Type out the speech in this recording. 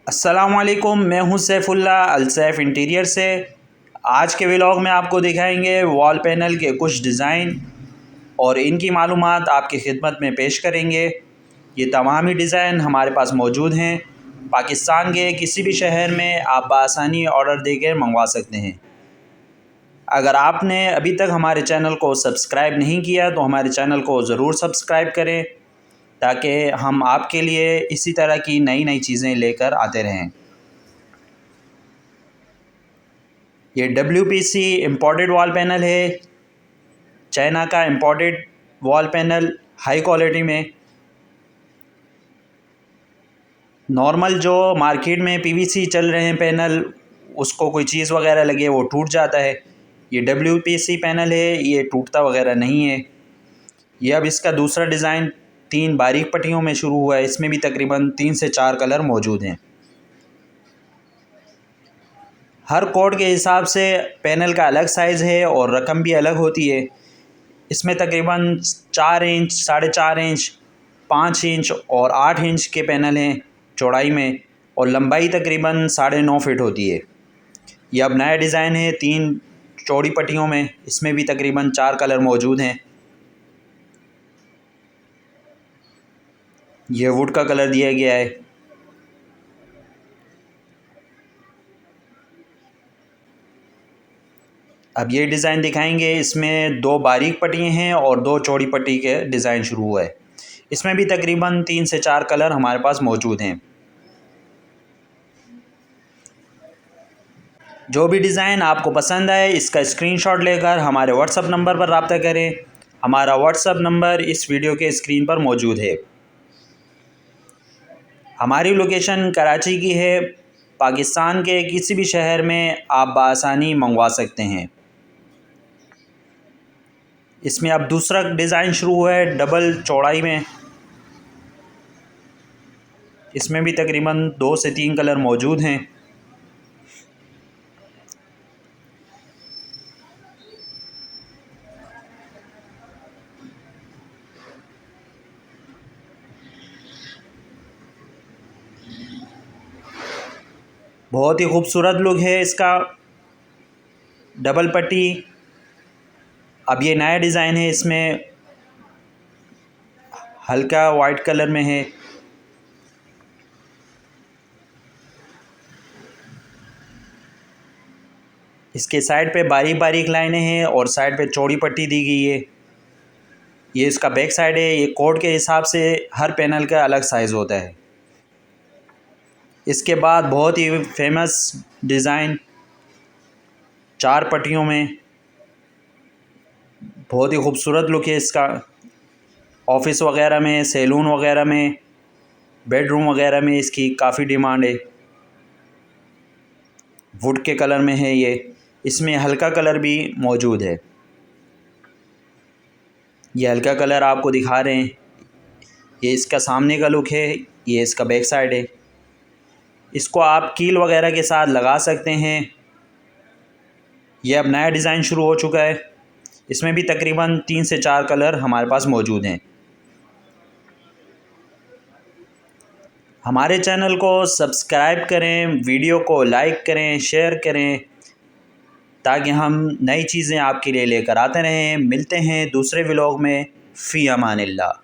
अस्सलामुअलैकुम, मैं हूं सैफुल्ला अलसैफ इंटीरियर से। आज के व्लॉग में आपको दिखाएंगे वॉल पैनल के कुछ डिज़ाइन और इनकी मालूमात आपकी खिदमत में पेश करेंगे। ये तमाम ही डिज़ाइन हमारे पास मौजूद हैं। पाकिस्तान के किसी भी शहर में आप बआसानी ऑर्डर देकर मंगवा सकते हैं। अगर आपने अभी तक हमारे चैनल को सब्सक्राइब नहीं किया तो हमारे चैनल को ज़रूर सब्सक्राइब करें ताकि हम आपके लिए इसी तरह की नई नई चीज़ें लेकर आते रहें। ये WPC इम्पोर्टेड वॉल पैनल है, चाइना का imported wall panel high quality में। नॉर्मल जो मार्केट में PVC चल रहे हैं पैनल, उसको कोई चीज़ वगैरह लगे वो टूट जाता है। ये WPC पैनल है, ये टूटता वगैरह नहीं है। ये अब इसका दूसरा डिज़ाइन 3 बारीक पट्टियों में शुरू हुआ है। इसमें भी तकरीबन 3 से 4 कलर मौजूद हैं। हर कोड के हिसाब से पैनल का अलग साइज़ है और रकम भी अलग होती है। इसमें तकरीबन 4 इंच, 4.5 इंच, 5 इंच और 8 इंच के पैनल हैं चौड़ाई में, और लंबाई तकरीबन 9.5 फीट होती है। ये अब नया डिज़ाइन है 3 चौड़ी पट्टियों में। इसमें भी तकरीबन 4 कलर मौजूद हैं। यह वुड का कलर दिया गया है। अब ये डिज़ाइन दिखाएंगे। इसमें 2 बारीक पट्टियाँ हैं और 2 चौड़ी पट्टी के डिज़ाइन शुरू हुआ है। इसमें भी तकरीबन 3 से 4 कलर हमारे पास मौजूद हैं। जो भी डिज़ाइन आपको पसंद आए इसका स्क्रीनशॉट लेकर हमारे व्हाट्सअप नंबर पर रब्ता करें। हमारा व्हाट्सअप नंबर इस वीडियो के स्क्रीन पर मौजूद है। हमारी लोकेशन कराची की है। पाकिस्तान के किसी भी शहर में आप बआसानी मंगवा सकते हैं। इसमें अब दूसरा डिज़ाइन शुरू हुआ है डबल चौड़ाई में। इसमें भी तकरीबन 2 से 3 कलर मौजूद हैं। बहुत ही खूबसूरत लुक है इसका, डबल पट्टी। अब ये नया डिज़ाइन है, इसमें हल्का वाइट कलर में है। इसके साइड पे बारीक बारीक लाइनें हैं और साइड पे चौड़ी पट्टी दी गई है। ये इसका बैक साइड है। ये कोड के हिसाब से हर पैनल का अलग साइज़ होता है। इसके बाद बहुत ही फेमस डिज़ाइन 4 पट्टियों में, बहुत ही खूबसूरत लुक है इसका। ऑफिस वगैरह में, सैलून वगैरह में, बेडरूम वगैरह में इसकी काफ़ी डिमांड है। वुड के कलर में है ये। इसमें हल्का कलर भी मौजूद है। ये हल्का कलर आपको दिखा रहे हैं। ये इसका सामने का लुक है, ये इसका बैक साइड है। इसको आप कील वगैरह के साथ लगा सकते हैं। यह अब नया डिज़ाइन शुरू हो चुका है। इसमें भी तकरीबन 3 से 4 कलर हमारे पास मौजूद हैं। हमारे चैनल को सब्सक्राइब करें, वीडियो को लाइक करें, शेयर करें ताकि हम नई चीज़ें आपके लिए लेकर आते रहें। मिलते हैं दूसरे व्लॉग में। फ़ी अमानिल्लाह।